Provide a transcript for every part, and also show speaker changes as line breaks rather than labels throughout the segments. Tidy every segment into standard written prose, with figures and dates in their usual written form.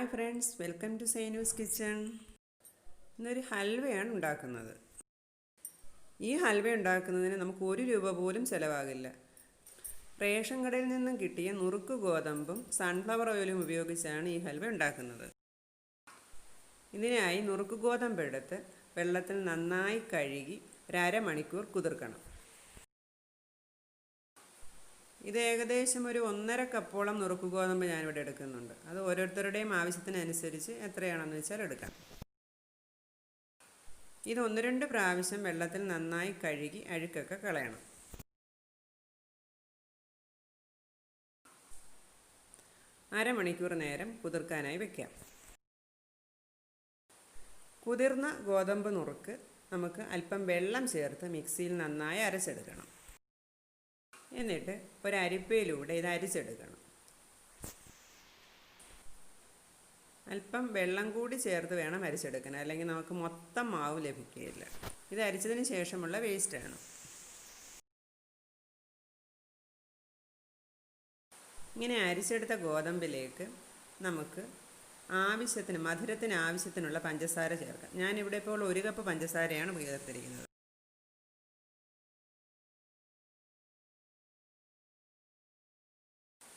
Hi friends, welcome to Zainu's kitchen. ഇന്നൊരു ഹൽവയാണ് ഉണ്ടാക്കുന്നത്. ഈ ഹൽവ ഉണ്ടാക്കുന്നതിന് നമുക്ക് 1 രൂപ പോലും ചിലവാകില്ല. റേഷൻ കടയിൽ നിന്നും കിട്ടിയ നുറുക്ക് ഗോതമ്പും സൺഫ്ലവർ ഓയിലും ഉപയോഗിച്ചാണ് ഈ ഹൽവ ഉണ്ടാക്കുന്നത്. ഇതിനായി നുറുക്ക് ഗോതമ്പ് എടുത്ത് വെള്ളത്തിൽ നന്നായി കഴുകി 1/2 മണിക്കൂർ കുതിർക്കണം. ഇത് ഏകദേശം ഒരു 1.5 കപ്പോളം നുറുക്ക് ഗോതമ്പ് ഞാനിവിടെ എടുക്കുന്നുണ്ട്. അത് ഓരോരുത്തരുടെയും ആവശ്യത്തിനനുസരിച്ച് എത്രയാണെന്ന് വെച്ചാൽ എടുക്കാം. ഇത് 1-2 പ്രാവശ്യം വെള്ളത്തിൽ നന്നായി കഴുകി അഴുക്കൊക്കെ കളയണം. അരമണിക്കൂർ നേരം കുതിർക്കാനായി വെക്കാം. കുതിർന്ന ഗോതമ്പ് നുറുക്ക് നമുക്ക് അല്പം വെള്ളം ചേർത്ത് മിക്സിയിൽ നന്നായി അരച്ചെടുക്കണം. എന്നിട്ട് ഒരരിപ്പയിലൂടെ ഇത് അരിച്ചെടുക്കണം. അല്പം വെള്ളം കൂടി ചേർത്ത് വേണം അരിച്ചെടുക്കാൻ, അല്ലെങ്കിൽ നമുക്ക് മൊത്തം മാവ് ലഭിക്കുകയില്ല. ഇത് അരിച്ചതിന് ശേഷമുള്ള വേസ്റ്റാണ്. ഇങ്ങനെ അരിച്ചെടുത്ത ഗോതമ്പിലേക്ക് നമുക്ക് മധുരത്തിന് ആവശ്യത്തിനുള്ള പഞ്ചസാര ചേർക്കാം. ഞാനിവിടെ ഇപ്പോൾ 1 കപ്പ് പഞ്ചസാരയാണ് ചേർത്തിരിക്കുന്നത്.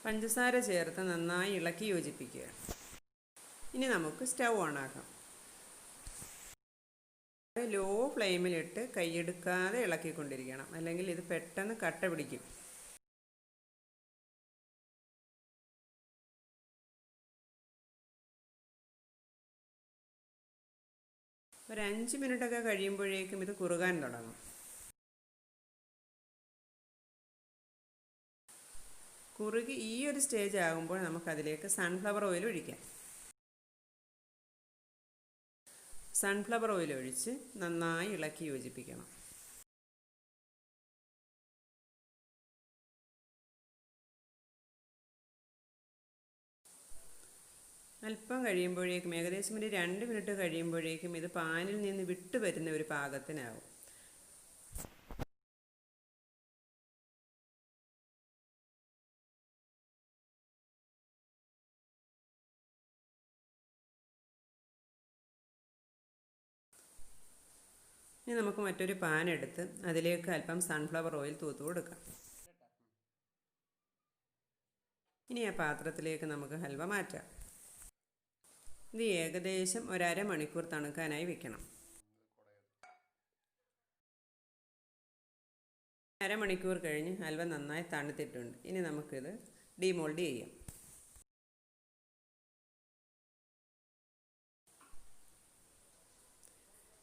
പഞ്ചസാര ചേർത്ത് നന്നായി ഇളക്കി യോജിപ്പിക്കുക. ഇനി നമുക്ക് സ്റ്റൗ ഓണാക്കാം. ലോ ഫ്ലെയിമിലിട്ട് കൈയെടുക്കാതെ ഇളക്കിക്കൊണ്ടിരിക്കണം, അല്ലെങ്കിൽ ഇത് പെട്ടെന്ന് കട്ട പിടിക്കും. ഒരു 5 മിനിറ്റൊക്കെ കഴിയുമ്പോഴേക്കും ഇത് കുറുകാൻ തുടങ്ങും. കുറുകി ഈ ഒരു സ്റ്റേജ് ആകുമ്പോൾ നമുക്കതിലേക്ക് സൺഫ്ലവർ ഓയിൽ ഒഴിക്കാം. സൺഫ്ലവർ ഓയിൽ ഒഴിച്ച് നന്നായി ഇളക്കി യോജിപ്പിക്കണം. അല്പം കഴിയുമ്പോഴേക്കും, ഏകദേശം ഒരു 2 മിനിറ്റ് കഴിയുമ്പോഴേക്കും ഇത് പാനിൽ നിന്ന് വിട്ടു വരുന്ന ഒരു പാകത്തിനാവും. ഇനി നമുക്ക് മറ്റൊരു പാൻ എടുത്ത് അതിലേക്ക് അല്പം സൺഫ്ലവർ ഓയിൽ തൂത്ത് കൊടുക്കാം. ഇനി ആ പാത്രത്തിലേക്ക് നമുക്ക് ഹൽവ മാറ്റാം. ഇത് ഏകദേശം 1/2 മണിക്കൂർ തണുക്കാനായി വെക്കണം. അരമണിക്കൂർ കഴിഞ്ഞ് ഹൽവ നന്നായി തണുത്തിട്ടുണ്ട്. ഇനി നമുക്കിത് ഡീമോൾഡ് ചെയ്യാം.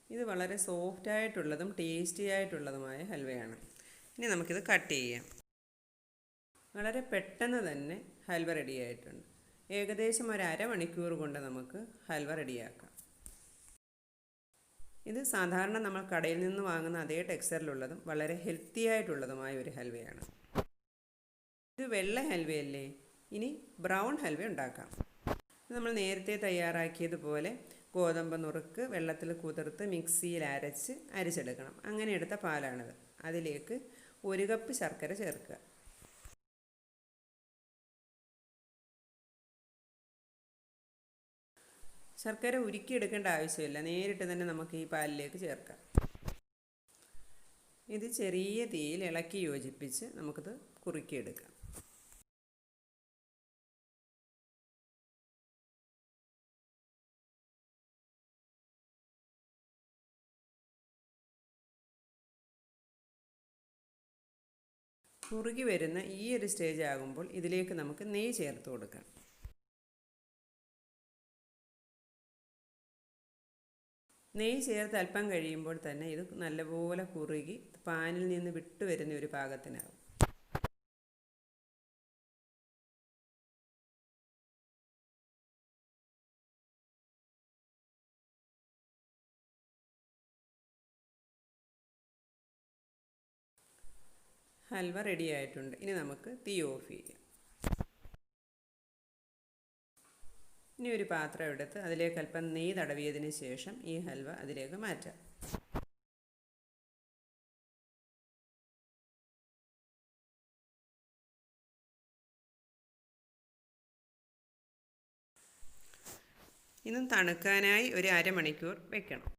ഇത് വളരെ സോഫ്റ്റ് ആയിട്ടുള്ളതും ടേസ്റ്റി ആയിട്ടുള്ളതുമായ ഹൽവയാണ്. ഇനി നമുക്കിത് കട്ട് ചെയ്യാം. വളരെ പെട്ടെന്ന് തന്നെ ഹൽവ റെഡിയായിട്ടുണ്ട്. ഏകദേശം ഒരു അരമണിക്കൂർ കൊണ്ട് നമുക്ക് ഹൽവ റെഡിയാക്കാം. ഇത് സാധാരണ നമ്മൾ കടയിൽ നിന്ന് വാങ്ങുന്ന അതേ ടെക്സ്ചറിലുള്ളതും വളരെ ഹെൽത്തി ആയിട്ടുള്ളതുമായ ഒരു ഹൽവയാണ്. ഇത് വെള്ള ഹൽവയല്ലേ, ഇനി ബ്രൗൺ ഹൽവ ഉണ്ടാക്കാം. ഇത് നമ്മൾ നേരത്തെ തയ്യാറാക്കിയതുപോലെ ഗോതമ്പ് നുറുക്ക് വെള്ളത്തിൽ കുതിർത്ത് മിക്സിയിൽ അരിച്ചെടുക്കണം. അങ്ങനെ എടുത്ത പാലാണിത്. അതിലേക്ക് 1 കപ്പ് ശർക്കര ചേർക്കുക. ശർക്കര ഉരുക്കിയെടുക്കേണ്ട ആവശ്യമില്ല, നേരിട്ട് തന്നെ നമുക്ക് ഈ പാലിലേക്ക് ചേർക്കാം. ഇത് ചെറിയ തീയിൽ ഇളക്കി യോജിപ്പിച്ച് നമുക്കിത് കുറുക്കിയെടുക്കാം. കുറുകി വരുന്ന ഈ ഒരു സ്റ്റേജ് ആകുമ്പോൾ ഇതിലേക്ക് നമുക്ക് നെയ്യ് ചേർത്ത് കൊടുക്കാം. നെയ്യ് ചേർത്ത് അല്പം കഴിയുമ്പോൾ തന്നെ ഇത് നല്ലപോലെ കുറുകി പാനിൽ നിന്ന് വിട്ടു വരുന്ന ഒരു പാകത്തിനാകും. ഹൽവ റെഡി ആയിട്ടുണ്ട്. ഇനി നമുക്ക് തീ ഓഫ് ചെയ്യാം. ഇനി ഒരു പാത്രം എടുത്ത് അതിലേക്ക് അല്പം നെയ്യ് തടവിയതിന് ശേഷം ഈ ഹൽവ അതിലേക്ക് മാറ്റാം. ഇതും തണുക്കാനായി ഒരു അരമണിക്കൂർ വെക്കണം.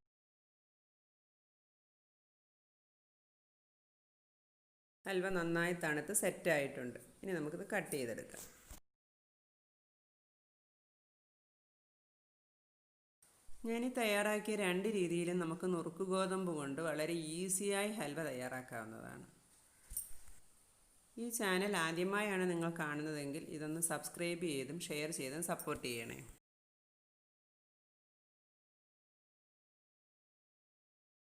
ഹൽവ നന്നായി തണുത്ത് സെറ്റായിട്ടുണ്ട്. ഇനി നമുക്കിത് കട്ട് ചെയ്തെടുക്കാം. ഞാനീ തയ്യാറാക്കിയ 2 രീതിയിലും നമുക്ക് നുറുക്ക് ഗോതമ്പ് കൊണ്ട് വളരെ ഈസിയായി ഹൽവ തയ്യാറാക്കാവുന്നതാണ്. ഈ ചാനൽ ആദ്യമായാണ് നിങ്ങൾ കാണുന്നതെങ്കിൽ ഇതൊന്ന് സബ്സ്ക്രൈബ് ചെയ്തും ഷെയർ ചെയ്തും സപ്പോർട്ട് ചെയ്യണേ.